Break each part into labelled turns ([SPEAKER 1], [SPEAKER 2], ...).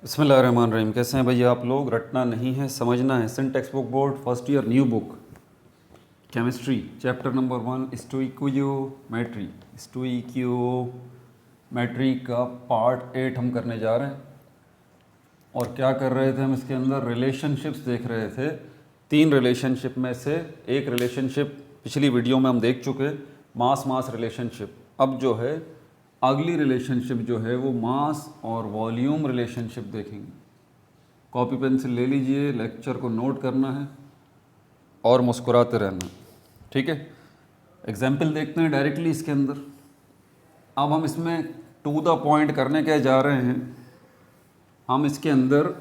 [SPEAKER 1] बिस्मिल्लाहिर्रहमानिर्रहीम। कैसे हैं भैया आप लोग? रटना नहीं है, समझना है। Sindh text book board first year new book chemistry chapter number 1 stoichiometry. Stoichiometry का पार्ट 8 हम करने जा रहे हैं। और क्या कर रहे थे हम इसके अंदर? रिलेशनशिप्स देख रहे थे। 3 रिलेशनशिप में से एक रिलेशनशिप पिछली वीडियो में हम देख चुके, मास मास रिलेशनशिप। अब जो है अगली रिलेशनशिप जो है वो मास और वॉल्यूम रिलेशनशिप देखेंगे। कॉपी पेंसिल ले लीजिए, लेक्चर को नोट करना है और मुस्कुराते रहना, ठीक है। एग्जाम्पल देखते हैं डायरेक्टली इसके अंदर। अब हम इसमें टू द पॉइंट करने के जा रहे हैं। हम इसके अंदर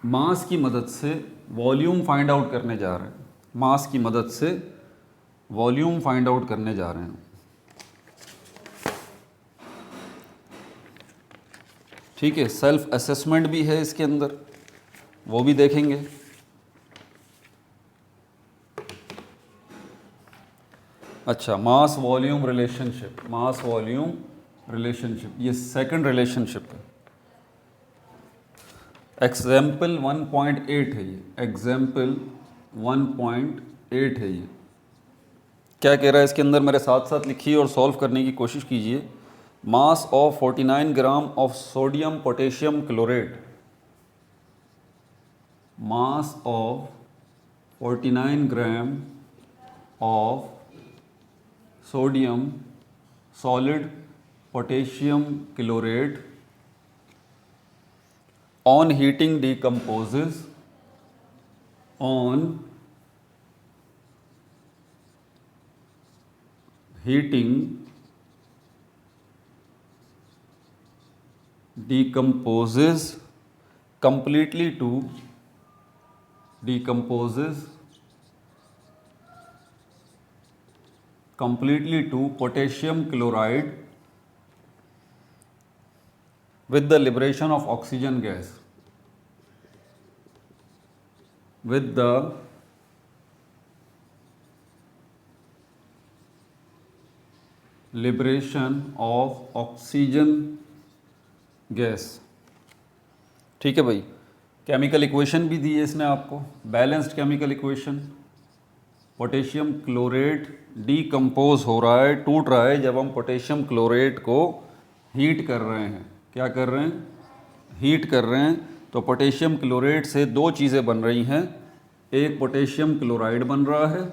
[SPEAKER 1] मास की मदद से वॉल्यूम फाइंड आउट करने जा रहे हैं। मास की मदद से वॉल्यूम फाइंड आउट करने जा रहे हैं, ठीक है। सेल्फ असेसमेंट भी है इसके अंदर, वो भी देखेंगे। अच्छा, mass volume relationship, mass volume relationship, ये सेकंड रिलेशनशिप है। एग्जाम्पल 1.8 है ये, एग्जाम्पल 1.8 है ये। क्या कह रहा है इसके अंदर? मेरे साथ साथ लिखिए और सॉल्व करने की कोशिश कीजिए। मास of 49 gram of sodium potassium chlorate, mass of 49 gram of sodium solid potassium chlorate on heating decomposes on heating decomposes completely to potassium chloride with the liberation of oxygen gas, with the liberation of oxygen gas, ठीक है भाई। Chemical equation भी दी है इसने आपको, balanced chemical equation. Potassium chlorate decompose हो रहा है, टूट रहा है जब हम पोटेशियम क्लोरेट को हीट कर रहे हैं। क्या कर रहे हैं? हीट कर रहे हैं। तो पोटेशियम क्लोरेट से 2 चीज़ें बन रही हैं, एक पोटेशियम क्लोराइड बन रहा है,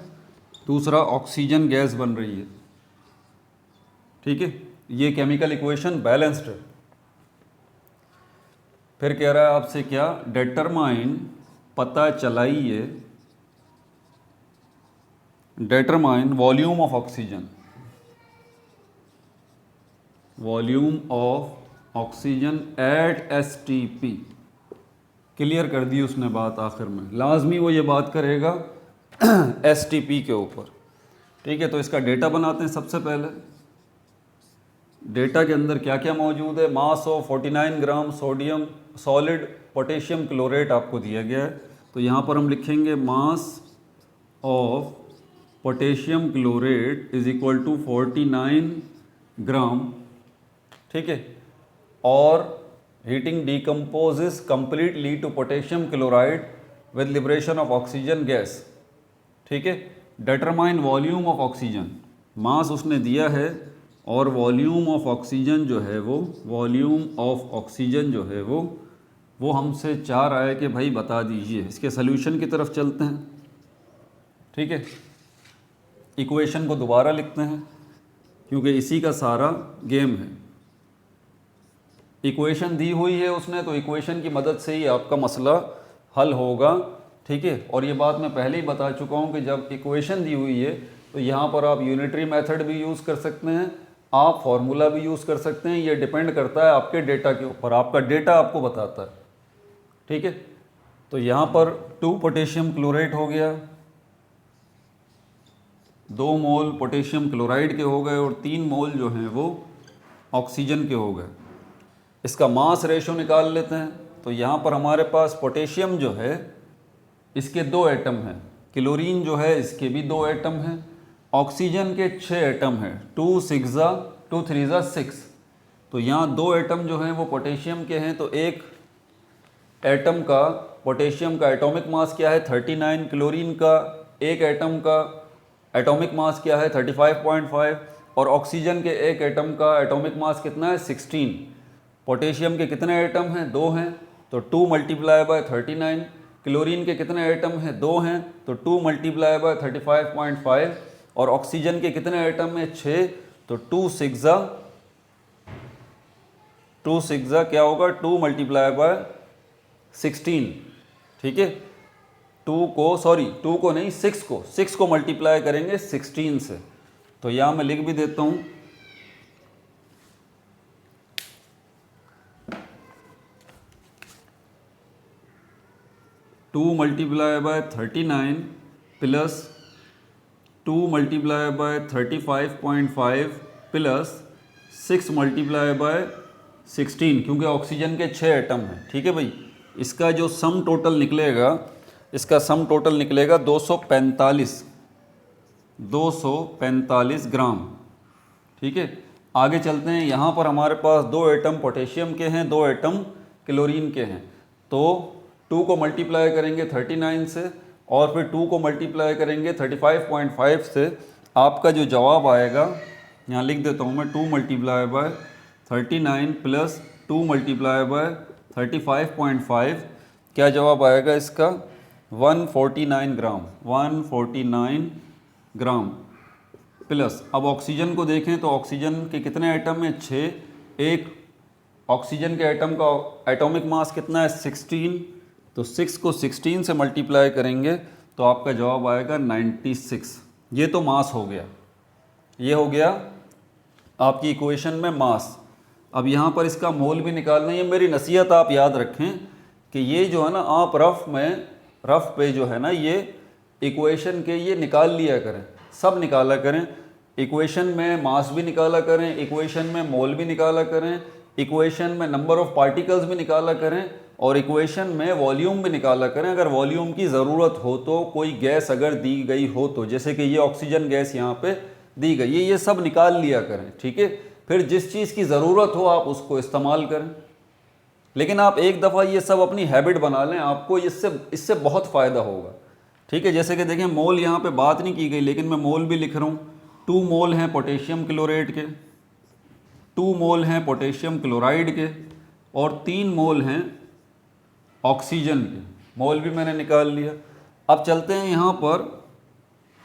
[SPEAKER 1] दूसरा ऑक्सीजन गैस बन रही है, ठीक है। ये केमिकल इक्वेशन बैलेंस्ड है। फिर कह रहा है आपसे क्या? डिटरमाइन, पता चलाइए, determine volume of oxygen, volume of oxygen at STP। Clear कर दी उसने बात आखिर में, लाजमी वो ये बात करेगा STP के ऊपर, ठीक है। तो इसका डेटा बनाते हैं सबसे पहले। डेटा के अंदर क्या क्या मौजूद है? Mass of 49 gram sodium solid potassium chlorate आपको दिया गया है। तो यहाँ पर हम लिखेंगे mass of potassium chlorate is equal to 49 gram, ठीक है। और heating decomposes completely to potassium chloride with liberation of oxygen gas, ठीक है। Determine volume of oxygen, mass उसने दिया है और वॉल्यूम ऑफ ऑक्सीजन जो है वो, वॉल्यूम ऑफ ऑक्सीजन जो है वो हमसे चाह रहा है कि भाई बता दीजिए। इसके सल्यूशन की तरफ चलते हैं, ठीक है। इक्वेशन को दोबारा लिखते हैं क्योंकि इसी का सारा गेम है। इक्वेशन दी हुई है उसने, तो इक्वेशन की मदद से ही आपका मसला हल होगा, ठीक है। और ये बात मैं पहले ही बता चुका हूँ कि जब इक्वेशन दी हुई है तो यहाँ पर आप यूनिटरी मेथड भी यूज़ कर सकते हैं, आप फॉर्मूला भी यूज़ कर सकते हैं। ये डिपेंड करता है आपके डेटा के ऊपर, आपका डेटा आपको बताता है, ठीक है। तो यहाँ पर 2 पोटेशियम क्लोरेट हो गया, 2 मोल पोटेशियम क्लोराइड के हो गए और 3 मोल जो हैं वो ऑक्सीजन के हो गए। इसका मास रेशो निकाल लेते हैं। तो यहाँ पर हमारे पास पोटेशियम जो है इसके 2 एटम हैं, क्लोरीन जो है इसके भी 2 एटम हैं, ऑक्सीजन के 6 एटम हैं, 2 6 2 3 6। तो यहाँ दो एटम जो हैं वो पोटेशियम के हैं, तो एक एटम का पोटेशियम का एटॉमिक मास क्या है 39, क्लोरीन का एक एटम का एटॉमिक मास क्या है 35.5, और ऑक्सीजन के एक एटम का एटॉमिक मास कितना है 16। पोटेशियम के कितने एटम हैं 2 हैं, तो 2 मल्टीप्लाई बाय 39। क्लोरीन के कितने एटम हैं 2 हैं, तो 2 मल्टीप्लाई बाय 35.5, और ऑक्सीजन के कितने एटम हैं 6, तो 2 सिक्सा क्या होगा 2 मल्टीप्लाई बाय 16। ठीक है, 2 को नहीं 6 को मल्टीप्लाई करेंगे 16 से। तो यहाँ मैं लिख भी देता हूँ 2 multiply by 39 plus 2 multiply by 35.5 plus 6 multiply by 16, क्योंकि ऑक्सीजन के 6 एटम हैं। ठीक है भाई, इसका जो सम टोटल निकलेगा, इसका सम टोटल निकलेगा 245 ग्राम। ठीक है, आगे चलते हैं। यहाँ पर हमारे पास 2 एटम पोटेशियम के हैं, 2 एटम क्लोरीन के हैं, तो 2 को मल्टीप्लाई करेंगे 39 से और फिर 2 को मल्टीप्लाई करेंगे 35.5 से। आपका जो जवाब आएगा, यहाँ लिख देता हूँ मैं 2 multiply by 39 plus 2 multiply by 35.5, क्या जवाब आएगा इसका 149 ग्राम। 149 ग्राम प्लस, अब ऑक्सीजन को देखें तो ऑक्सीजन के कितने एटम हैं 6, एक ऑक्सीजन के एटम का एटॉमिक मास कितना है 16, तो 6 को 16 से मल्टीप्लाई करेंगे तो आपका जवाब आएगा 96। ये तो मास हो गया, ये हो गया आपकी इक्वेशन में मास। अब यहाँ पर इसका मोल भी निकालना है। ये मेरी नसीहत आप याद रखें कि ये जो है ना, आप रफ पे जो है ना ये इक्वेशन के ये निकाल लिया करें, सब निकाला करें। इक्वेशन में मास भी निकाला करें, इक्वेशन में मोल भी निकाला करें, इक्वेशन में नंबर ऑफ पार्टिकल्स भी निकाला करें, और इक्वेशन में वॉल्यूम भी निकाला करें। अगर वॉल्यूम की ज़रूरत हो तो, कोई गैस अगर दी गई हो तो, जैसे कि ये ऑक्सीजन गैस यहाँ पे दी गई है, ये सब निकाल लिया करें। ठीक है, फिर जिस चीज़ की ज़रूरत हो आप उसको इस्तेमाल करें। लेकिन आप एक दफ़ा ये सब अपनी हैबिट बना लें, आपको इससे बहुत फ़ायदा होगा। ठीक है, जैसे कि देखें मोल यहाँ पे बात नहीं की गई, लेकिन मैं मोल भी लिख रहा हूँ। 2 मोल हैं पोटेशियम क्लोरेट के, 2 मोल हैं पोटेशियम क्लोराइड के, और 3 मोल हैं ऑक्सीजन के। मोल भी मैंने निकाल लिया। अब चलते हैं यहाँ पर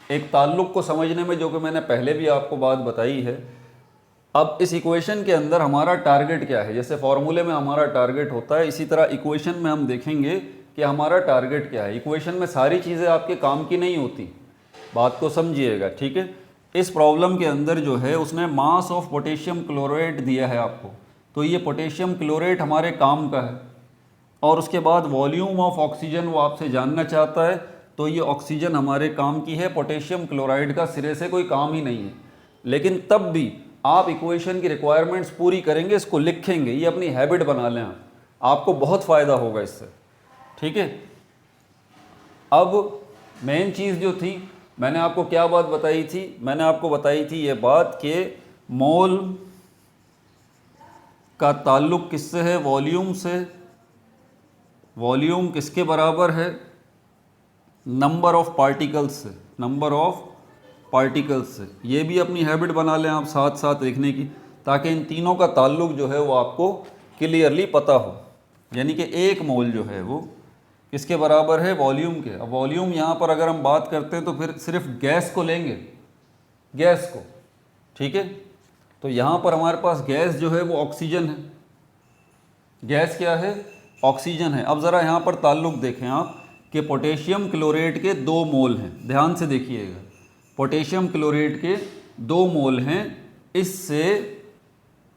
[SPEAKER 1] एक ताल्लुक़ को समझने में, जो कि मैंने पहले भी आपको बात बताई है। अब इस इक्वेशन के अंदर हमारा टारगेट क्या है, जैसे फॉर्मूले में हमारा टारगेट होता है, इसी तरह इक्वेशन में हम देखेंगे कि हमारा टारगेट क्या है। इक्वेशन में सारी चीज़ें आपके काम की नहीं होती, बात को समझिएगा। ठीक है, इस प्रॉब्लम के अंदर जो है उसने मास ऑफ पोटेशियम क्लोरेट दिया है आपको, तो ये पोटेशियम क्लोरेट हमारे काम का है। और उसके बाद वॉल्यूम ऑफ ऑक्सीजन वो आपसे जानना चाहता है, तो ये ऑक्सीजन हमारे काम की है, पोटेशियम क्लोराइड का सिरे से कोई काम ही नहीं है। लेकिन तब भी आप इक्वेशन की रिक्वायरमेंट्स पूरी करेंगे, इसको लिखेंगे, ये अपनी हैबिट बना लें आप, आपको बहुत फ़ायदा होगा इससे। ठीक है, अब मेन चीज़ जो थी, मैंने आपको क्या बात बताई थी, मैंने आपको बताई थी ये बात कि मोल का ताल्लुक़ किससे है, वॉल्यूम से। वॉल्यूम किसके बराबर है, नंबर ऑफ पार्टिकल्स से, नंबर ऑफ पार्टिकल्स से। ये भी अपनी हैबिट बना लें आप साथ साथ लिखने की, ताकि इन तीनों का ताल्लुक़ जो है वो आपको क्लियरली पता हो। यानी कि 1 मोल जो है वो किसके बराबर है, वॉल्यूम के। अब वॉल्यूम यहाँ पर अगर हम बात करते हैं तो फिर सिर्फ गैस को लेंगे, गैस को। ठीक है, तो यहाँ पर हमारे पास गैस जो है वो ऑक्सीजन है। गैस क्या है, ऑक्सीजन है। अब ज़रा यहाँ पर ताल्लुक़ देखें आप कि पोटेशियम क्लोरेट के 2 मोल हैं, ध्यान से देखिएगा। पोटेशियम क्लोरेट के 2 मोल हैं,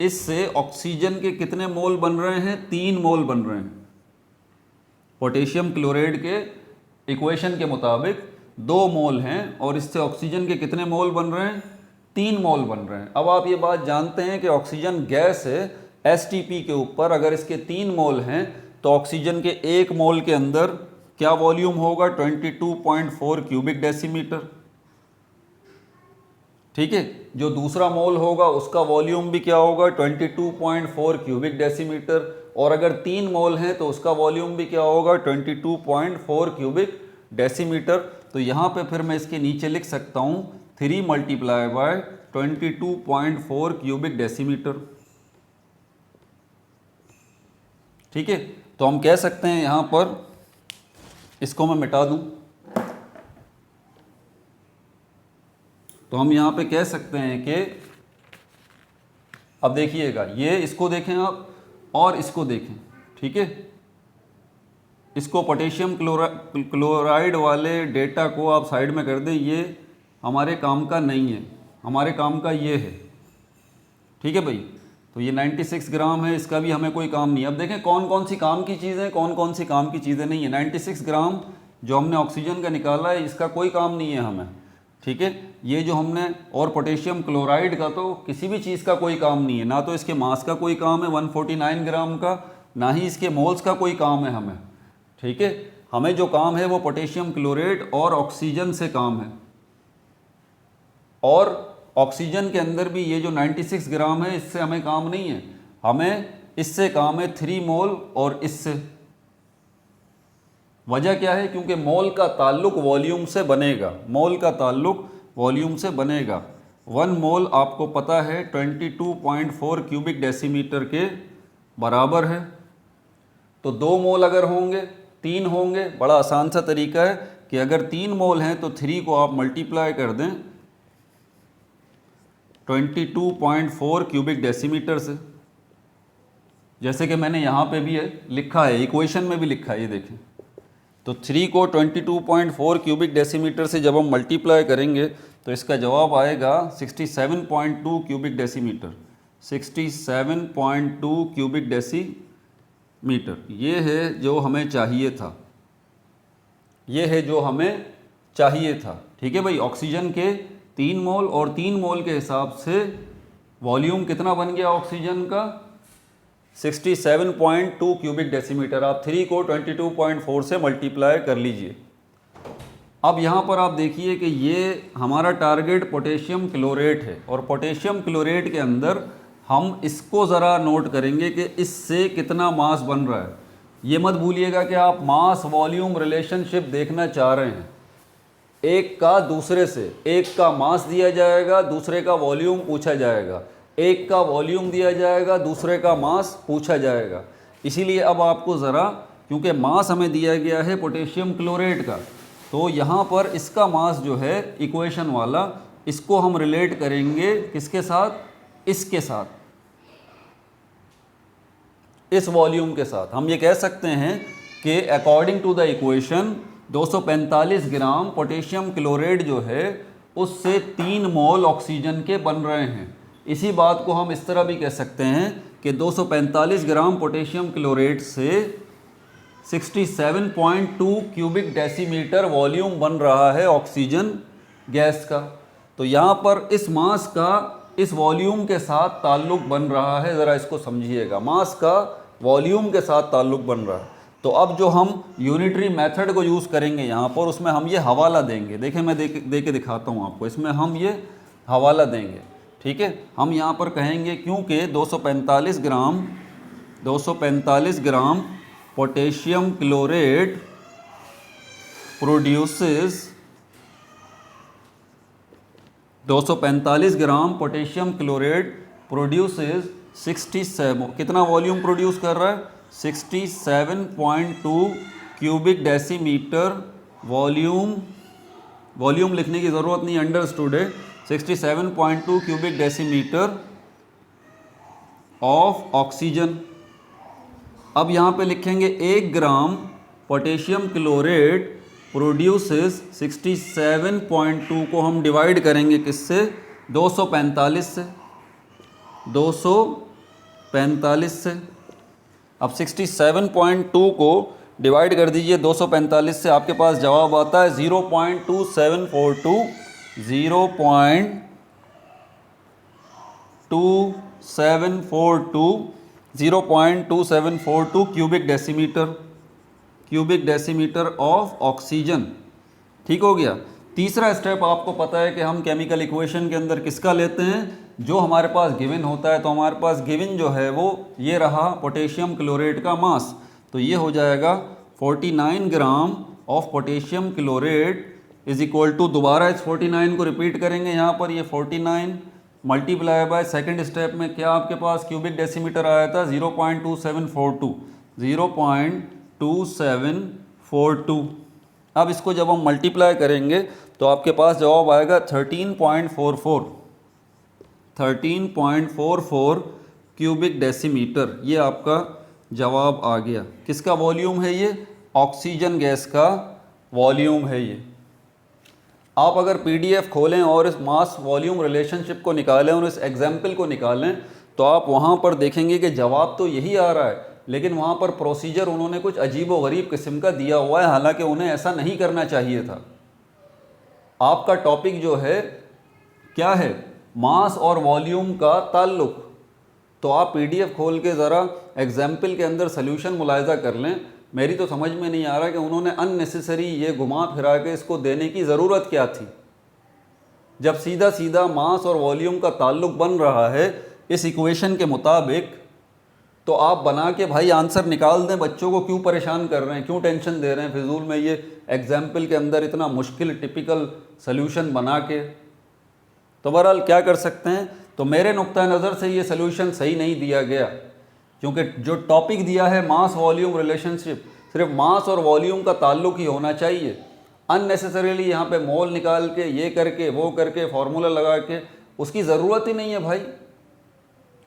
[SPEAKER 1] इससे ऑक्सीजन के कितने मोल बन रहे हैं, 3 मोल बन रहे हैं। पोटेशियम क्लोराइड के इक्वेशन के मुताबिक 2 मोल हैं, और इससे ऑक्सीजन के कितने मोल बन रहे हैं, 3 मोल बन रहे हैं। अब आप ये बात जानते हैं कि ऑक्सीजन गैस है एसटीपी के ऊपर, अगर इसके 3 मोल हैं तो ऑक्सीजन के 1 मोल के अंदर क्या वॉल्यूम होगा, 22.4 क्यूबिक डेसीमीटर। ठीक है। जो दूसरा मोल होगा उसका वॉल्यूम भी क्या होगा 22.4 क्यूबिक डेसीमीटर, और अगर 3 मोल हैं तो उसका वॉल्यूम भी क्या होगा 22.4 क्यूबिक डेसीमीटर। तो यहाँ पे फिर मैं इसके नीचे लिख सकता हूँ 3 मल्टीप्लाई बाय 22.4 क्यूबिक डेसीमीटर। ठीक है, तो हम कह सकते हैं यहाँ पर, इसको मैं मिटा दूँ, तो हम यहाँ पे कह सकते हैं कि अब देखिएगा, ये इसको देखें आप और इसको देखें। ठीक है, इसको पोटेशियम क्लोराइड वाले डेटा को आप साइड में कर दें, ये हमारे काम का नहीं है, हमारे काम का ये है। ठीक है भाई, तो ये 96 ग्राम है, इसका भी हमें कोई काम नहीं है। अब देखें कौन कौन सी काम की चीज़ें, कौन कौन सी काम की चीज़ें नहीं है। 96 ग्राम जो हमने ऑक्सीजन का निकाला है, इसका कोई काम नहीं है हमें। ठीक है, ये जो हमने, और पोटेशियम क्लोराइड का तो किसी भी चीज़ का कोई काम नहीं है, ना तो इसके मास का कोई काम है 149 ग्राम का, ना ही इसके मोल्स का कोई काम है हमें। ठीक है, हमें जो काम है वो पोटेशियम क्लोरेट और ऑक्सीजन से काम है। और ऑक्सीजन के अंदर भी ये जो 96 ग्राम है, इससे हमें काम नहीं है, हमें इससे काम है 3 मोल और इससे। वजह क्या है? क्योंकि मोल का ताल्लुक वॉल्यूम से बनेगा, मोल का ताल्लुक वॉल्यूम से बनेगा। 1 मोल आपको पता है 22.4 क्यूबिक डेसीमीटर के बराबर है। तो 2 मोल अगर होंगे, 3 होंगे, बड़ा आसान सा तरीका है कि अगर 3 मोल हैं तो 3 को आप मल्टीप्लाई कर दें 22.4 क्यूबिक डेसीमीटर से, जैसे कि मैंने यहाँ पे भी लिखा है, इक्वेशन में भी लिखा है, ये देखें। तो 3 को 22.4 क्यूबिक डेसीमीटर से जब हम मल्टीप्लाई करेंगे तो इसका जवाब आएगा 67.2 क्यूबिक डेसीमीटर, 67.2 क्यूबिक डेसीमीटर। ये है जो हमें चाहिए था, ये है जो हमें चाहिए था। ठीक है भाई, ऑक्सीजन के 3 मोल और 3 मोल के हिसाब से वॉल्यूम कितना बन गया ऑक्सीजन का 67.2 क्यूबिक डेसीमीटर। आप 3 को 22.4 से मल्टीप्लाई कर लीजिए। अब यहाँ पर आप देखिए कि ये हमारा टारगेट पोटेशियम क्लोरेट है, और पोटेशियम क्लोरेट के अंदर हम इसको ज़रा नोट करेंगे कि इससे कितना मास बन रहा है। ये मत भूलिएगा कि आप मास वॉल्यूम रिलेशनशिप देखना चाह रहे हैं। एक का दूसरे से, एक का मास दिया जाएगा, दूसरे का वॉल्यूम पूछा जाएगा, एक का वॉल्यूम दिया जाएगा, दूसरे का मास पूछा जाएगा। इसीलिए अब आपको ज़रा, क्योंकि मास हमें दिया गया है पोटेशियम क्लोरेट का, तो यहाँ पर इसका मास जो है इक्वेशन वाला, इसको हम रिलेट करेंगे किसके साथ? इसके साथ, इस वॉल्यूम के साथ। हम ये कह सकते हैं कि according to the equation 245 gram potassium chloride जो है उससे 3 मोल ऑक्सीजन के बन रहे हैं। इसी बात को हम इस तरह भी कह सकते हैं कि 245 ग्राम पोटेशियम क्लोराइड से 67.2 क्यूबिक डेसीमीटर वॉल्यूम बन रहा है ऑक्सीजन गैस का। तो यहाँ पर इस मास का इस वॉल्यूम के साथ ताल्लुक बन रहा है, ज़रा इसको समझिएगा, मास का वॉल्यूम के साथ ताल्लुक बन रहा है। तो अब जो हम यूनिटरी मेथड को यूज़ करेंगे यहाँ पर, उसमें हम ये हवाला देंगे। देखें, मैं दे के दिखाता हूँ आपको, इसमें हम ये हवाला देंगे। ठीक है, हम यहाँ पर कहेंगे क्योंकि 245 gram potassium chlorate produces 245 gram potassium chloride produces 67, कितना वॉल्यूम प्रोड्यूस कर रहा है? 67.2 क्यूबिक डेसीमीटर वॉल्यूम लिखने की ज़रूरत नहीं, अंडरस्टूड है। 67.2 क्यूबिक डेसीमीटर ऑफ ऑक्सीजन। अब यहाँ पे लिखेंगे 1 ग्राम पोटेशियम क्लोरेट प्रोड्यूसेस 67.2 को हम डिवाइड करेंगे किससे? 245 से, 245 से। अब 67.2 को डिवाइड कर दीजिए 245 से, आपके पास जवाब आता है 0.2742 0.2742 क्यूबिक डेसीमीटर ऑफ ऑक्सीजन। ठीक हो गया। तीसरा स्टेप आपको पता है कि हम केमिकल इक्वेशन के अंदर किसका लेते हैं, जो हमारे पास गिवन होता है। तो हमारे पास गिवन जो है वो ये रहा पोटेशियम क्लोरेट का मास, तो ये हो जाएगा 49 gram of potassium chlorate is equal to, दोबारा इस 49 को रिपीट करेंगे यहाँ पर, ये 49 मल्टीप्लाई बाय सेकेंड स्टेप में क्या आपके पास क्यूबिक डेसीमीटर आया था 0.2742, 0.2742। अब इसको जब हम मल्टीप्लाई करेंगे तो आपके पास जवाब आएगा 13.44, 13.44 क्यूबिक डेसीमीटर। ये आपका जवाब आ गया। किसका वॉल्यूम है ये, ऑक्सीजन गैस का वॉल्यूम है ये। आप अगर पीडीएफ खोलें और इस मास वॉल्यूम रिलेशनशिप को निकालें और इस एग्जाम्पल को निकालें तो आप वहाँ पर देखेंगे कि जवाब तो यही आ रहा है, लेकिन वहाँ पर प्रोसीजर उन्होंने कुछ अजीब व गरीब किस्म का दिया हुआ है, हालांकि उन्हें ऐसा नहीं करना चाहिए था। आपका टॉपिक जो है क्या है, मास और वॉल्यूम का ताल्लुक। तो आप पीडीएफ खोल के ज़रा एग्जाम्पल के अंदर सोल्यूशन मुलाहिजा कर लें। मेरी तो समझ में नहीं आ रहा कि उन्होंने अननेसेसरी ये घुमा फिरा के इसको देने की ज़रूरत क्या थी, जब सीधा सीधा मास और वॉल्यूम का ताल्लुक बन रहा है इस इक्वेशन के मुताबिक। तो आप बना के भाई आंसर निकाल दें, बच्चों को क्यों परेशान कर रहे हैं, क्यों टेंशन दे रहे हैं फिजूल में ये एग्जाम्पल के अंदर इतना मुश्किल टिपिकल सोल्यूशन बना के। तो बहरहाल क्या कर सकते हैं, तो मेरे नुक्ता नज़र से ये सोल्यूशन सही नहीं दिया गया, क्योंकि जो टॉपिक दिया है मास वॉल्यूम रिलेशनशिप, सिर्फ मास और वॉल्यूम का ताल्लुक ही होना चाहिए। अननेसेसरीली यहाँ पे मोल निकाल के ये करके वो करके फार्मूला लगा के उसकी ज़रूरत ही नहीं है भाई,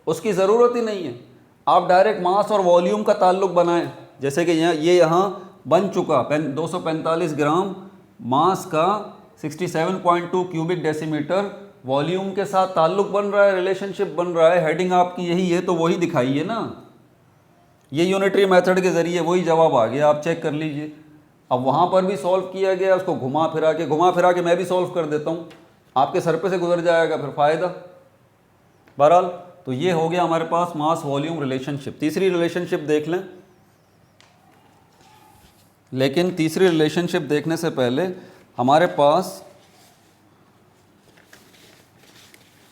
[SPEAKER 1] उसकी ज़रूरत ही नहीं है। आप डायरेक्ट मास और वॉल्यूम का ताल्लुक बनाएं, जैसे कि यहाँ बन चुका 245 ग्राम मास का 67.2 क्यूबिक डेसीमीटर वॉल्यूम के साथ ताल्लुक बन रहा है, रिलेशनशिप बन रहा है। हेडिंग आपकी यही है तो वही दिखाइए ना, ये यूनिटरी मेथड के ज़रिए वही जवाब आ गया, आप चेक कर लीजिए। अब वहाँ पर भी सॉल्व किया गया, उसको घुमा फिरा के मैं भी सॉल्व कर देता हूँ, आपके सर पे से गुजर जाएगा फिर फ़ायदा। बहरहाल तो ये हो गया हमारे पास मास वॉल्यूम रिलेशनशिप। तीसरी रिलेशनशिप देख लें, लेकिन तीसरी रिलेशनशिप देखने से पहले हमारे पास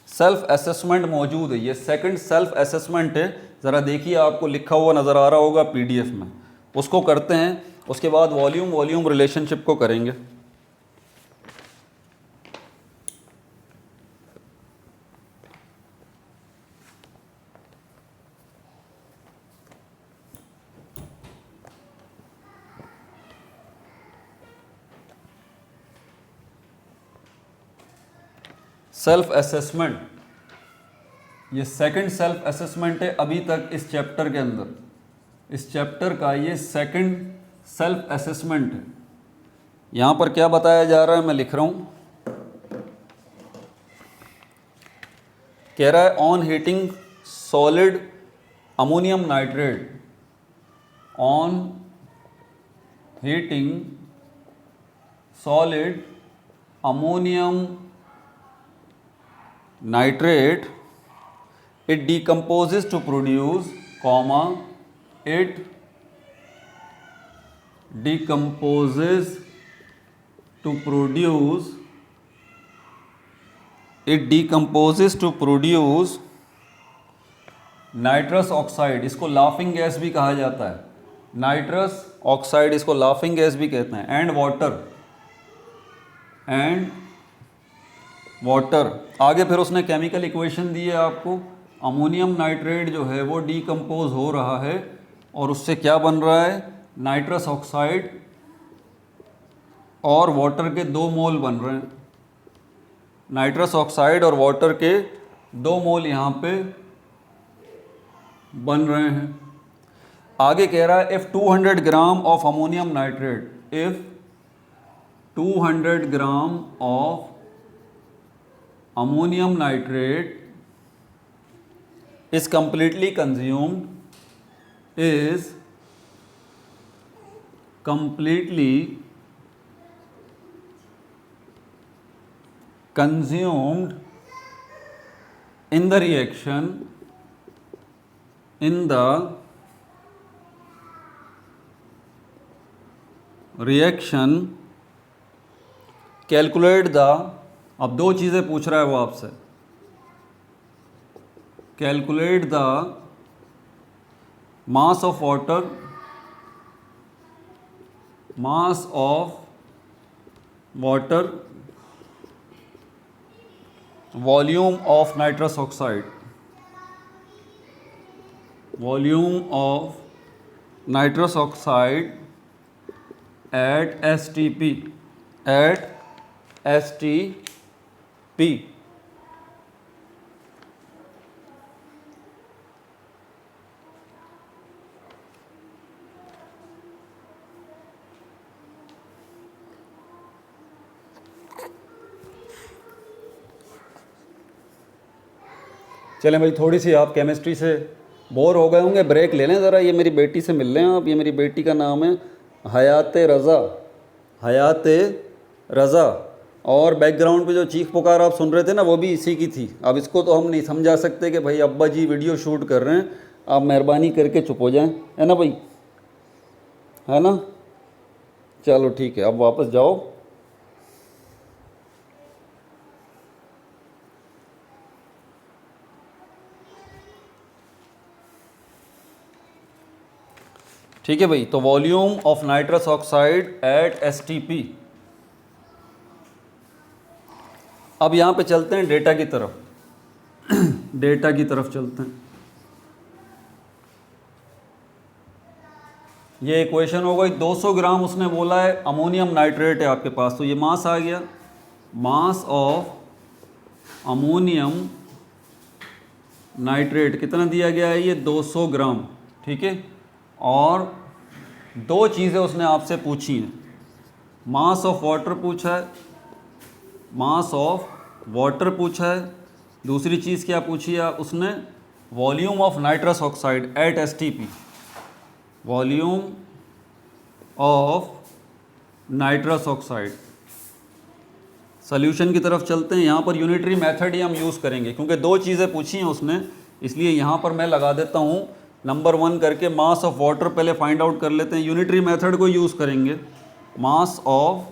[SPEAKER 1] सेल्फ असेसमेंट मौजूद है। ये सेकंड सेल्फ असेसमेंट है, ज़रा देखिए आपको लिखा हुआ नज़र आ रहा होगा पीडीएफ में, उसको करते हैं, उसके बाद वॉल्यूम रिलेशनशिप को करेंगे। सेल्फ असेसमेंट, ये सेकंड सेल्फ असेसमेंट है अभी तक इस चैप्टर के अंदर, इस चैप्टर का ये सेकंड सेल्फ असेसमेंट है। यहाँ पर क्या बताया जा रहा है मैं लिख रहा हूँ, कह रहा है on heating solid ammonium nitrate, on heating solid ammonium nitrate, it decomposes to produce, it decomposes to produce nitrous oxide, इसको लाफिंग गैस भी कहा जाता है, नाइट्रस ऑक्साइड इसको लाफिंग गैस भी कहते हैं, एंड वाटर। आगे फिर उसने केमिकल इक्वेशन दी है आपको, अमोनियम नाइट्रेट जो है वो डीकम्पोज हो रहा है और उससे क्या बन रहा है, नाइट्रस ऑक्साइड और वाटर के 2 मोल बन रहे हैं, नाइट्रस ऑक्साइड और वाटर के 2 मोल यहाँ पे बन रहे हैं। आगे कह रहा है if 200 gram of ammonium nitrate, if 200 gram of ammonium nitrate is completely consumed in the reaction calculate the, अब दो चीज़ें पूछ रहा है वो आपसे, calculate the mass of water, mass of water, volume of nitrous oxide, volume of nitrous oxide at STP, at STP। चलें भाई, थोड़ी सी आप केमिस्ट्री से बोर हो गए होंगे, ब्रेक ले लें ज़रा। ये मेरी बेटी से मिल लें आप। ये मेरी बेटी का नाम है हयात रज़ा, हयात रज़ा। और बैकग्राउंड पे जो चीख पुकार आप सुन रहे थे ना, वो भी इसी की थी। अब इसको तो हम नहीं समझा सकते कि भाई अब्बा जी वीडियो शूट कर रहे हैं, आप मेहरबानी करके चुप हो जाएं, है ना भाई, है ना। चलो ठीक है, अब वापस जाओ। ठीक है भाई, तो volume of nitrous oxide at STP। अब यहाँ पे चलते हैं डेटा की तरफ डेटा की तरफ चलते हैं। ये इक्वेशन हो गई, 200 ग्राम उसने बोला है अमोनियम नाइट्रेट है आपके पास, तो ये मास आ गया, मास ऑफ अमोनियम नाइट्रेट कितना दिया गया है, ये 200 ग्राम। ठीक है, और दो चीज़ें उसने आपसे पूछी हैं, मास ऑफ वाटर पूछा है, मास ऑफ वाटर पूछा है, दूसरी चीज़ क्या पूछी है उसने, volume of nitrous oxide at STP, volume of nitrous oxide. Solution की तरफ चलते हैं। यहाँ पर यूनिटरी मेथड ही हम यूज़ करेंगे, क्योंकि दो चीज़ें पूछी हैं उसने, इसलिए यहाँ पर मैं लगा देता हूँ नंबर 1 करके, मास ऑफ वाटर पहले फाइंड आउट कर लेते हैं। यूनिटरी मेथड को यूज़ करेंगे, मास ऑफ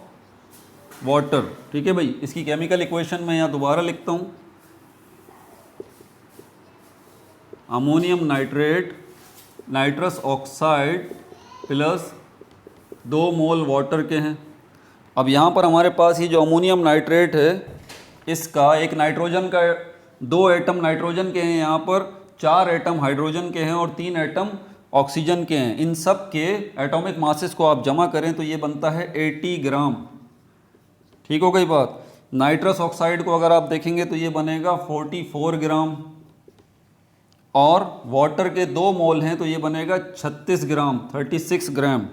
[SPEAKER 1] वाटर। ठीक है भाई, इसकी केमिकल इक्वेशन मैं यहाँ दोबारा लिखता हूँ, ammonium nitrate nitrous oxide plus 2 मोल वाटर के हैं। अब यहाँ पर हमारे पास ये जो अमोनियम नाइट्रेट है, इसका एक नाइट्रोजन का 2 एटम नाइट्रोजन के हैं, यहाँ पर 4 एटम हाइड्रोजन के हैं और 3 एटम ऑक्सीजन के हैं। इन सब के एटॉमिक मासेस को आप जमा करें तो ये बनता है 80 ग्राम। ठीक हो गई बात। नाइट्रस ऑक्साइड को अगर आप देखेंगे तो ये बनेगा 44 ग्राम, और वाटर के 2 मोल हैं तो ये बनेगा 36 ग्राम, 36 ग्राम।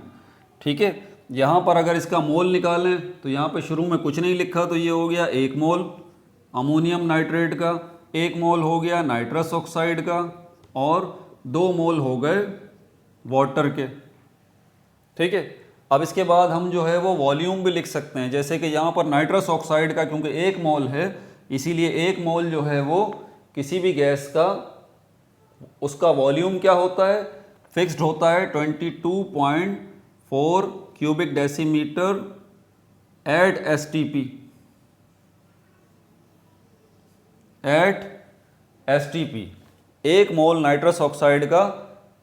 [SPEAKER 1] ठीक है, यहाँ पर अगर इसका मोल निकालें तो यहाँ पे शुरू में कुछ नहीं लिखा, तो ये हो गया 1 मोल अमोनियम नाइट्रेट का, 1 मोल हो गया नाइट्रस ऑक्साइड का, और 2 मोल हो गए वाटर के। ठीक है, अब इसके बाद हम जो है वो वॉल्यूम भी लिख सकते हैं, जैसे कि यहाँ पर नाइट्रस ऑक्साइड का क्योंकि 1 मोल है, इसीलिए 1 मोल जो है वो किसी भी गैस का, उसका वॉल्यूम क्या होता है, फिक्स्ड होता है 22.4 cubic decimetre at STP, at STP। 1 mole nitrous oxide का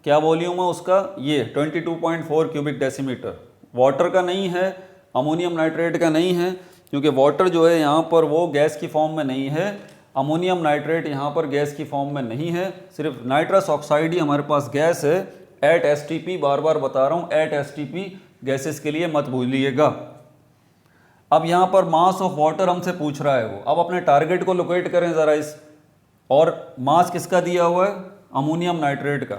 [SPEAKER 1] क्या वॉल्यूम है उसका, ये 22.4 क्यूबिक डेसीमीटर। वाटर का नहीं है, अमोनियम नाइट्रेट का नहीं है, क्योंकि वाटर जो है यहाँ पर वो गैस की फॉर्म में नहीं है, अमोनियम नाइट्रेट यहाँ पर गैस की फॉर्म में नहीं है, सिर्फ नाइट्रस ऑक्साइड ही हमारे पास गैस है एट STP। बार बार बता रहा हूँ, एट STP गैसेस के लिए मत भूलिएगा। अब यहाँ पर मास ऑफ वाटर हमसे पूछ रहा है वो, अब अपने टारगेट को लोकेट करें ज़रा इस, और मास किसका दिया हुआ है, अमोनियम नाइट्रेट का।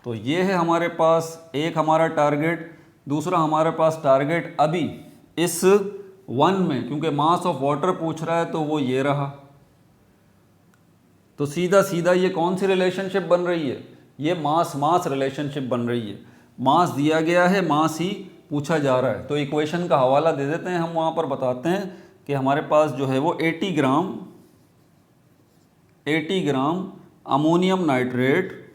[SPEAKER 1] तो ये है हमारे पास एक हमारा टारगेट, दूसरा हमारे पास टारगेट अभी इस 1 में, क्योंकि मास ऑफ वाटर पूछ रहा है तो वो ये रहा। तो सीधा सीधा ये कौन सी रिलेशनशिप बन रही है, ये मास मास रिलेशनशिप बन रही है। मास दिया गया है, मास ही पूछा जा रहा है। तो इक्वेशन का हवाला दे देते हैं हम, वहाँ पर बताते हैं कि हमारे पास जो है वो 80 ग्राम अमोनियम नाइट्रेट,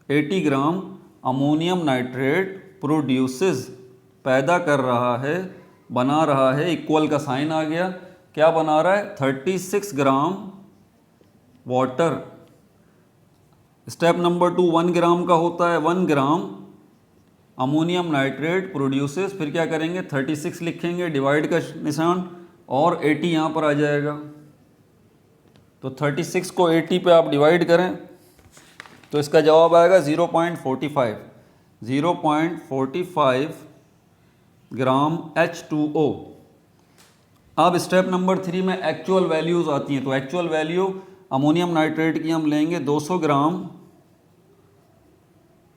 [SPEAKER 1] 80 ग्राम अमोनियम नाइट्रेट प्रोड्यूसेस, पैदा कर रहा है बना रहा है, इक्वल का साइन आ गया, क्या बना रहा है 36 ग्राम वाटर। स्टेप नंबर 2 1 ग्राम का होता है, 1 ग्राम अमोनियम नाइट्रेट प्रोड्यूसेस, फिर क्या करेंगे 36 लिखेंगे, डिवाइड का निशान और 80 यहाँ पर आ जाएगा। तो 36 को 80 पे आप डिवाइड करें तो इसका जवाब आएगा 0.45 ग्राम H2O। अब स्टेप नंबर 3 में एक्चुअल वैल्यूज़ आती हैं, तो एक्चुअल वैल्यू अमोनियम नाइट्रेट की हम लेंगे 200 ग्राम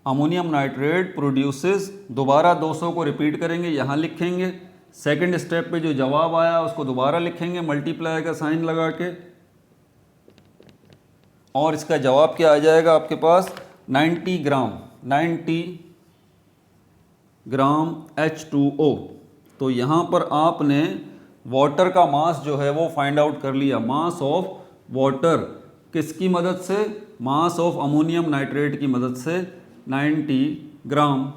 [SPEAKER 1] अमोनियम नाइट्रेट प्रोड्यूसेस, दोबारा 200 को रिपीट करेंगे, यहाँ लिखेंगे। सेकंड स्टेप पे जो जवाब आया उसको दोबारा लिखेंगे मल्टीप्लाई का साइन लगा के, और इसका जवाब क्या आ जाएगा आपके पास 90 ग्राम H2O। तो यहाँ पर आपने वाटर का मास जो है वो फाइंड आउट कर लिया, मास ऑफ वाटर किसकी मदद से, मास ऑफ अमोनियम नाइट्रेट की मदद से 90 ग्राम।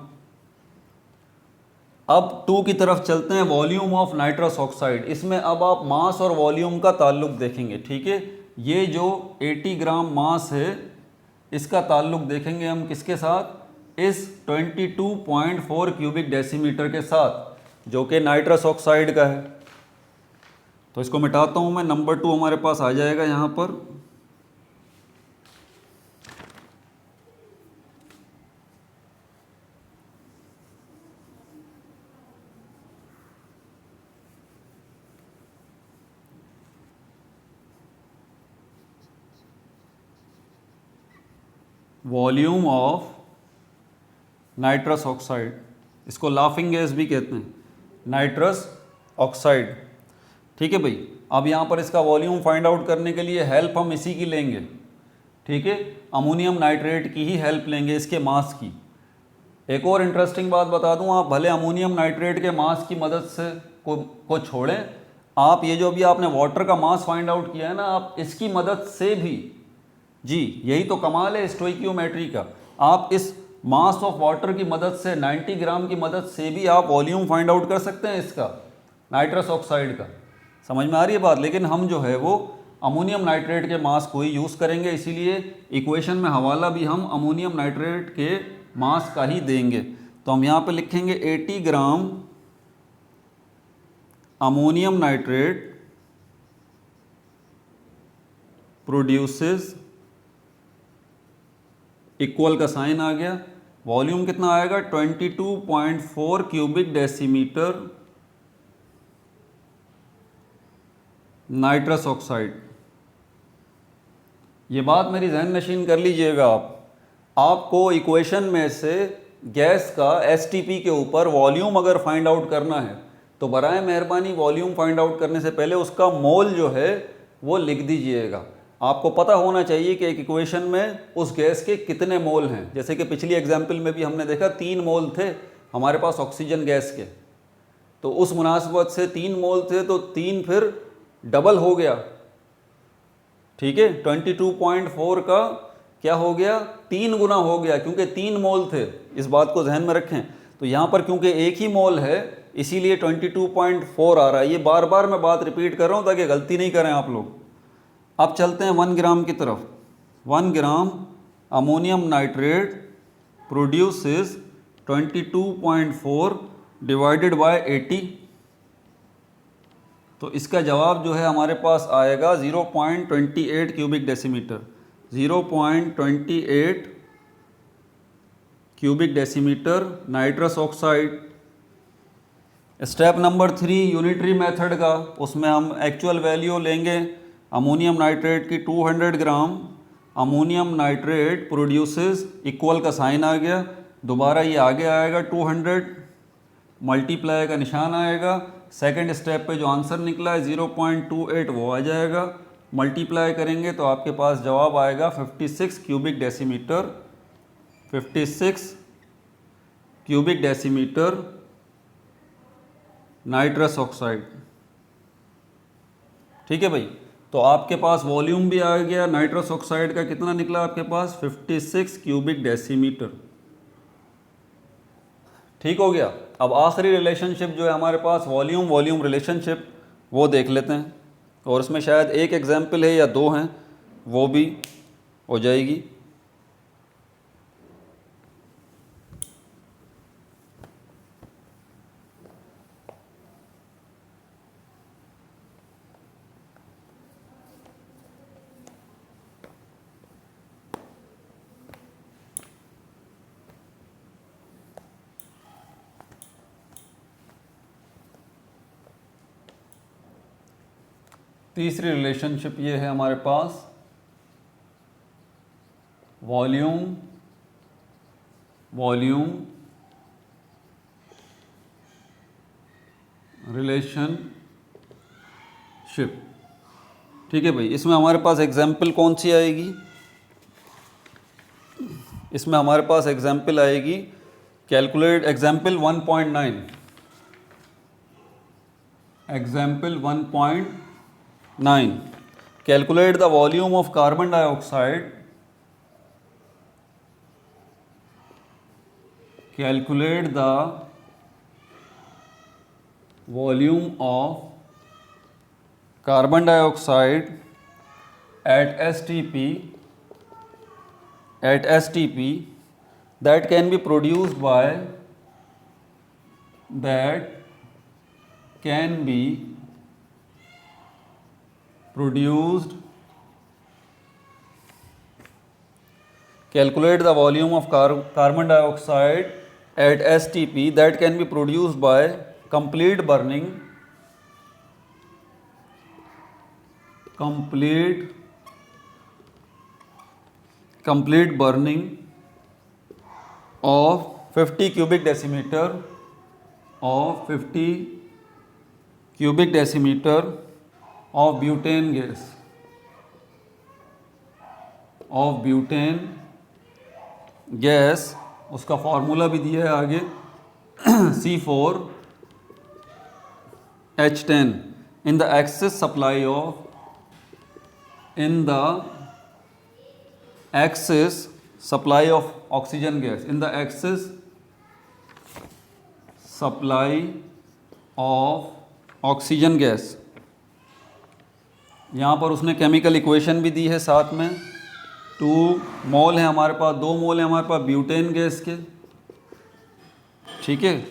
[SPEAKER 1] अब 2 की तरफ चलते हैं, वॉल्यूम ऑफ नाइट्रस ऑक्साइड। इसमें अब आप मास और वॉल्यूम का ताल्लुक देखेंगे, ठीक है। ये जो 80 ग्राम मास है इसका ताल्लुक देखेंगे हम किसके साथ, इस 22.4 क्यूबिक डेसीमीटर के साथ जो कि नाइट्रस ऑक्साइड का है। तो इसको मिटाता हूं मैं, नंबर 2 हमारे पास आ जाएगा यहाँ पर। वॉल्यूम ऑफ नाइट्रस ऑक्साइड, इसको लाफिंग गैस भी कहते हैं, नाइट्रस ऑक्साइड, ठीक है भाई। अब यहाँ पर इसका वॉल्यूम फाइंड आउट करने के लिए हेल्प हम इसी की लेंगे, ठीक है, अमोनियम नाइट्रेट की ही हेल्प लेंगे, इसके मास की। एक और इंटरेस्टिंग बात बता दूं, आप भले अमोनियम नाइट्रेट के मास की मदद से को छोड़ें, आप ये जो भी आपने वाटर का मास फाइंड आउट किया है ना, आप इसकी मदद से भी, जी यही तो कमाल है स्टोइकियोमेट्री का, आप इस मास ऑफ वाटर की मदद से 90 ग्राम की मदद से भी आप वॉल्यूम फाइंड आउट कर सकते हैं इसका, नाइट्रस ऑक्साइड का। समझ में आ रही है बात। लेकिन हम जो है वो अमोनियम नाइट्रेट के मास को ही यूज़ करेंगे, इसीलिए इक्वेशन में हवाला भी हम अमोनियम नाइट्रेट के मास का ही देंगे। तो हम यहाँ पे लिखेंगे 80 ग्राम अमोनियम नाइट्रेट प्रोड्यूसेस, इक्वल का साइन आ गया, वॉल्यूम कितना आएगा 22.4 क्यूबिक डेसीमीटर नाइट्रस ऑक्साइड। ये बात मेरी जहन नशीन कर लीजिएगा आप, आपको इक्वेशन में से गैस का एसटीपी के ऊपर वॉल्यूम अगर फाइंड आउट करना है तो बराए मेहरबानी वॉल्यूम फाइंड आउट करने से पहले उसका मोल जो है वो लिख दीजिएगा। आपको पता होना चाहिए कि एक इक्वेशन में उस गैस के कितने मोल हैं। जैसे कि पिछली एग्जाम्पल में भी हमने देखा 3 मोल थे हमारे पास ऑक्सीजन गैस के, तो उस मुनासबत से 3 मोल थे तो 3 फिर डबल हो गया, ठीक है। 22.4 का क्या हो गया 3 गुना हो गया, क्योंकि 3 मोल थे, इस बात को ध्यान में रखें। तो यहाँ पर क्योंकि एक ही मोल है इसीलिए 22.4 आ रहा है। ये बार बार मैं बात रिपीट कर रहा हूँ ताकि गलती नहीं करें आप लोग। अब चलते हैं 1 ग्राम की तरफ। 1 gram ammonium nitrate produces 22.4 divided by 80, तो इसका जवाब जो है हमारे पास आएगा 0.28 cubic decimetre, 0.28 cubic decimetre nitrous oxide. Step number 3 unitary method का, उसमें हम एक्चुअल वैल्यू लेंगे अमोनियम नाइट्रेट की 200 ग्राम अमोनियम नाइट्रेट प्रोड्यूसेस, इक्वल का साइन आ गया, दोबारा ये आगे आएगा 200 मल्टीप्लाई का निशान आएगा। सेकंड स्टेप पे जो आंसर निकला है 0.28 वो आ जाएगा, मल्टीप्लाई करेंगे तो आपके पास जवाब आएगा 56 cubic decimetre, 56 cubic decimetre nitrous oxide, ठीक है भाई। तो आपके पास वॉल्यूम भी आ गया नाइट्रस ऑक्साइड का, कितना निकला आपके पास 56 क्यूबिक डेसीमीटर, ठीक हो गया। अब आखिरी रिलेशनशिप जो है हमारे पास वॉल्यूम वॉल्यूम रिलेशनशिप, वो देख लेते हैं, और इसमें शायद एक एग्जाम्पल है या दो हैं, वो भी हो जाएगी। तीसरी रिलेशनशिप ये है हमारे पास वॉल्यूम वॉल्यूम रिलेशनशिप। ठीक है भाई, इसमें हमारे पास एग्जाम्पल कौन सी आएगी? इसमें हमारे पास एग्जाम्पल आएगी, calculate example 1.9, example 1.9, calculate the volume of carbon dioxide, calculate the volume of carbon dioxide at STP that can be produced by calculate the volume of carbon dioxide at STP that can be produced by complete burning of 50 cubic decimeter of butane gas, उसका formula भी दिया है आगे C4H10 in the excess supply of oxygen gas, in the excess supply of oxygen gas। यहाँ पर उसने chemical equation भी दी है साथ में, 2 मोल है हमारे पास, 2 मोल है हमारे पास ब्यूटेन गैस के, ठीक है,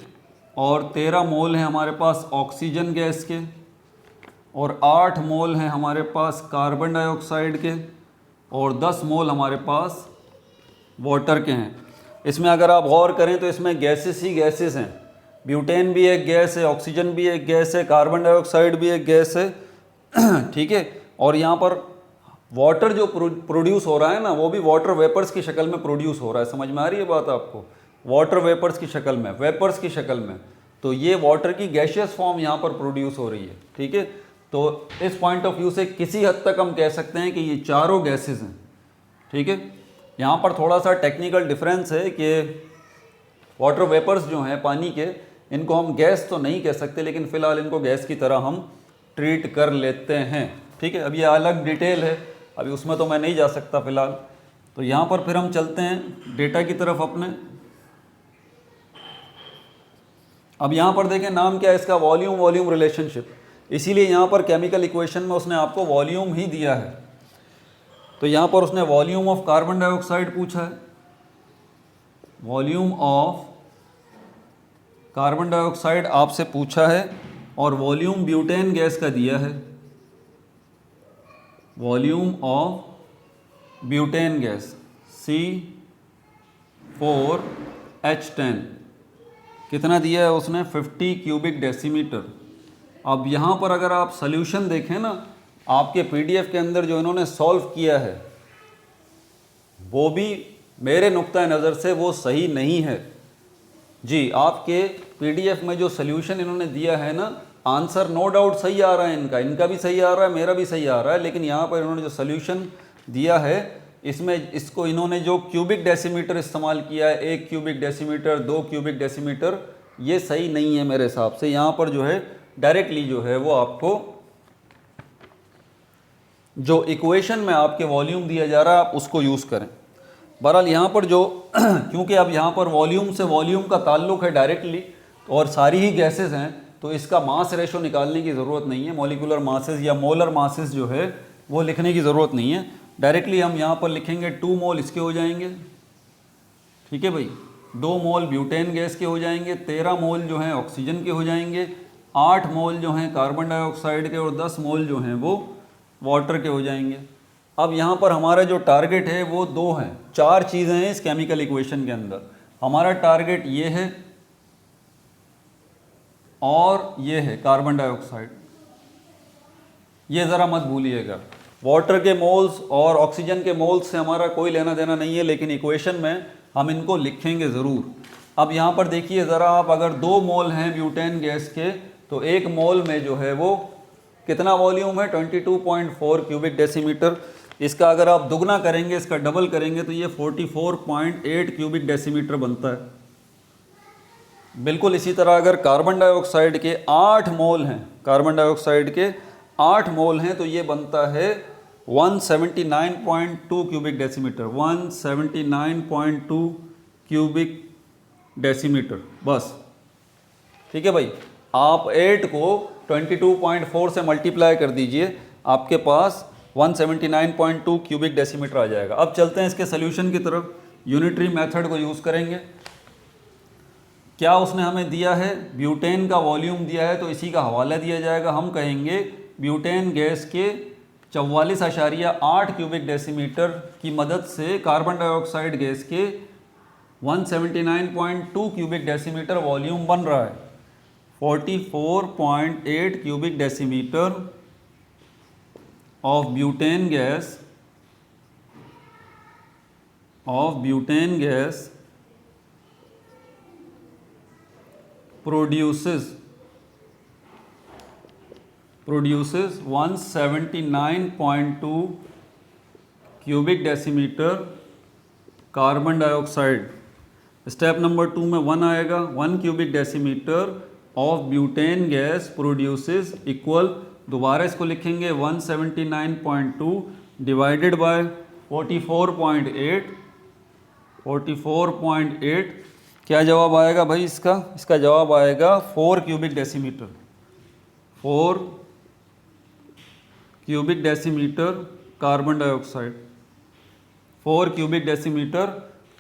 [SPEAKER 1] और 13 मोल है हमारे पास ऑक्सीजन गैस के, और 8 मोल हैं हमारे पास कार्बन डाइऑक्साइड के, और 10 मोल हमारे पास वाटर के हैं। इसमें अगर आप गौर करें तो इसमें गैसेस ही गैसेस हैं, ब्यूटेन भी एक गैस है, ऑक्सीजन भी एक गैस है, कार्बन डाइऑक्साइड भी एक गैस है, ठीक है, और यहाँ पर वाटर जो प्रोड्यूस हो रहा है ना, वो भी वाटर वेपर्स की शक्ल में प्रोड्यूस हो रहा है। समझ में आ रही है बात आपको? वाटर वेपर्स की शक्ल में, वेपर्स की शक्ल में, तो ये वाटर की गैशियस फॉर्म यहाँ पर प्रोड्यूस हो रही है, ठीक है। तो इस पॉइंट ऑफ व्यू से किसी हद तक हम कह सकते हैं कि ये चारों गैसेस हैं, ठीक है। यहाँ पर थोड़ा सा टेक्निकल डिफरेंस है कि वाटर वेपर्स जो हैं पानी के, इनको हम गैस तो नहीं कह सकते, लेकिन फ़िलहाल इनको गैस की तरह हम ट्रीट कर लेते हैं, ठीक है। अब ये अलग डिटेल है, अभी उसमें तो मैं नहीं जा सकता फ़िलहाल। तो यहाँ पर फिर हम चलते हैं डेटा की तरफ अपने। अब यहाँ पर देखें नाम क्या है इसका, वॉल्यूम वॉल्यूम रिलेशनशिप, इसीलिए यहाँ पर केमिकल इक्वेशन में उसने आपको वॉल्यूम ही दिया है। तो यहाँ पर उसने वॉल्यूम ऑफ कार्बन डाइऑक्साइड पूछा है, वॉल्यूम ऑफ कार्बन डाइऑक्साइड आपसे पूछा है, और वॉल्यूम ब्यूटेन गैस का दिया है, volume of butane gas C4H10 कितना दिया है उसने, 50 क्यूबिक डेसीमीटर। अब यहाँ पर अगर आप सॉल्यूशन देखें ना, आपके पीडीएफ के अंदर जो इन्होंने सॉल्व किया है वो भी मेरे नुक्ता नज़र से वो सही नहीं है जी। आपके पीडीएफ में जो सॉल्यूशन इन्होंने दिया है ना, आंसर नो डाउट सही आ रहा है, इनका भी सही आ रहा है, मेरा भी सही आ रहा है, लेकिन यहाँ पर इन्होंने जो सॉल्यूशन दिया है इसमें इसको इन्होंने जो क्यूबिक डेसीमीटर इस्तेमाल किया है, 1 क्यूबिक डेसीमीटर, 2 क्यूबिक डेसीमीटर, ये सही नहीं है मेरे हिसाब से। यहाँ पर जो है डायरेक्टली जो है वो आपको जो इक्वेशन में आपके वॉल्यूम दिया जा रहा है आप उसको यूज़ करें। बहरहाल यहाँ पर जो क्योंकि अब यहाँ पर वॉल्यूम से वॉल्यूम का ताल्लुक है डायरेक्टली, और सारी ही गैसेस हैं, तो इसका मास रेशो निकालने की ज़रूरत नहीं है, मॉलिकुलर मासेस या मोलर मासेस जो है वो लिखने की ज़रूरत नहीं है। डायरेक्टली हम यहाँ पर लिखेंगे 2 मोल इसके हो जाएंगे, ठीक है भाई, 2 मोल ब्यूटेन गैस के हो जाएंगे, 13 मोल जो हैं ऑक्सीजन के हो जाएंगे, 8 मोल जो हैं कार्बन डाइऑक्साइड के और 10 मोल जो हैं वो वाटर के हो जाएंगे। अब यहाँ पर हमारा जो टारगेट है वो 2 हैं, 4 चीज़ें हैं इस केमिकल इक्वेशन के अंदर। हमारा टारगेट ये है और ये है कार्बन डाइऑक्साइड, ये ज़रा मत भूलिएगा। वाटर के मोल्स और ऑक्सीजन के मोल्स से हमारा कोई लेना देना नहीं है, लेकिन इक्वेशन में हम इनको लिखेंगे ज़रूर। अब यहाँ पर देखिए ज़रा आप, अगर 2 मोल हैं ब्यूटेन गैस के तो 1 मोल में जो है वो कितना वॉल्यूम है, 22.4 क्यूबिक डेसीमीटर। इसका अगर आप दुगना करेंगे, इसका डबल करेंगे तो ये 44.8 क्यूबिक डेसीमीटर बनता है। बिल्कुल इसी तरह अगर कार्बन डाइऑक्साइड के 8 मोल हैं, कार्बन डाइऑक्साइड के 8 मोल हैं तो ये बनता है 179.2 क्यूबिक डेसीमीटर, 179.2 क्यूबिक डेसीमीटर बस, ठीक है भाई। आप 8 को 22.4 से मल्टीप्लाई कर दीजिए, आपके पास 179.2 क्यूबिक डेसीमीटर आ जाएगा। अब चलते हैं इसके सोल्यूशन की तरफ। यूनिटरी मेथड को यूज़ करेंगे। क्या उसने हमें दिया है, ब्यूटेन का वॉल्यूम दिया है तो इसी का हवाला दिया जाएगा। हम कहेंगे ब्यूटेन गैस के 44.8 क्यूबिक डेसीमीटर की मदद से कार्बन डाइऑक्साइड गैस के 179.2 क्यूबिक डेसीमीटर वॉल्यूम बन रहा है। 44.8 cubic decimetre of butane gas produces 179.2 cubic decimetre carbon dioxide. Step number 2 में 1 आएगा, 1 cubic decimetre of butane gas produces equal, दोबारा इसको लिखेंगे 179.2 डिवाइडेड बाय 44.8। क्या जवाब आएगा भाई इसका? इसका जवाब आएगा 4 cubic decimetre, 4 cubic decimetre carbon dioxide, 4 cubic decimetre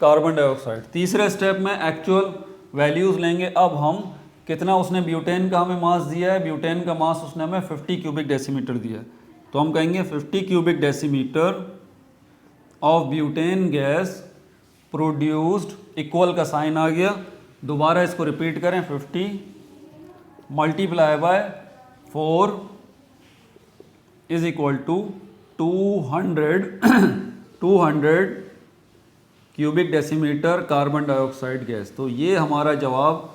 [SPEAKER 1] carbon dioxide. तीसरे स्टेप में एक्चुअल वैल्यूज़ लेंगे। अब हम कितना उसने ब्यूटेन का हमें मास दिया है, ब्यूटेन का मास उसने हमें 50 क्यूबिक डेसीमीटर दिया है, तो हम कहेंगे 50 cubic decimetre of butane gas produced, equal का साइन आ गया। दोबारा इसको रिपीट करें, 50 multiply by 4 is equal to 200 cubic decimetre carbon dioxide gas. तो ये हमारा जवाब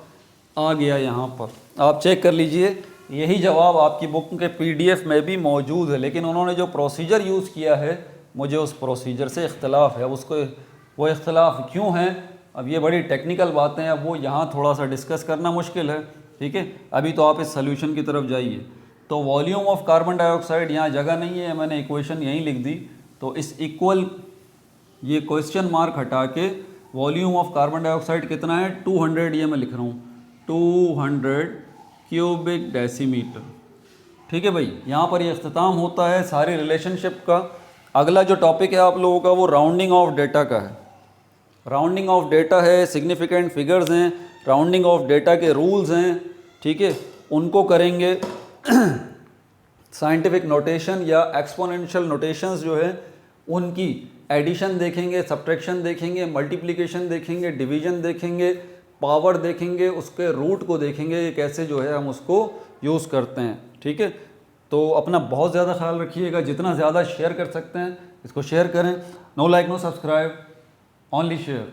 [SPEAKER 1] आ गया। यहाँ पर आप चेक कर लीजिए, यही जवाब आपकी बुक के PDF में भी मौजूद है, लेकिन उन्होंने जो प्रोसीजर यूज़ किया है मुझे उस प्रोसीजर से इख्तलाफ है। अब उसको वो इख्तलाफ क्यों है, अब ये बड़ी टेक्निकल बातें हैं, अब वो यहाँ थोड़ा सा डिस्कस करना मुश्किल है, ठीक है। अभी तो आप इस सोल्यूशन की तरफ जाइए। तो वॉल्यूम ऑफ कार्बन डाइऑक्साइड यहाँ जगह नहीं है, मैंने इक्वेशन यहीं लिख दी। तो इस इक्वल, ये क्वेश्चन मार्क हटा के वॉल्यूम ऑफ कार्बन डाइऑक्साइड कितना है, 200, ये मैं लिख रहा हूँ 200 क्यूबिक डेसीमीटर, ठीक है भाई। यहाँ पर ये इख्तिताम होता है सारी रिलेशनशिप का। अगला जो टॉपिक है आप लोगों का वो राउंडिंग ऑफ डेटा का है। राउंडिंग ऑफ डेटा है, सिग्निफिकेंट फिगर्स हैं, राउंडिंग ऑफ डेटा के रूल्स हैं, ठीक है, उनको करेंगे। साइंटिफिक नोटेशन या एक्सपोनेंशियल नोटेशंस जो है उनकी एडिशन देखेंगे, सब्ट्रैक्शन देखेंगे, मल्टीप्लिकेशन देखेंगे, डिवीजन देखेंगे, पावर देखेंगे, उसके रूट को देखेंगे, ये कैसे जो है हम उसको यूज़ करते हैं, ठीक है। तो अपना बहुत ज़्यादा ख्याल रखिएगा, जितना ज़्यादा शेयर कर सकते हैं इसको शेयर करें। No like no subscribe, only share.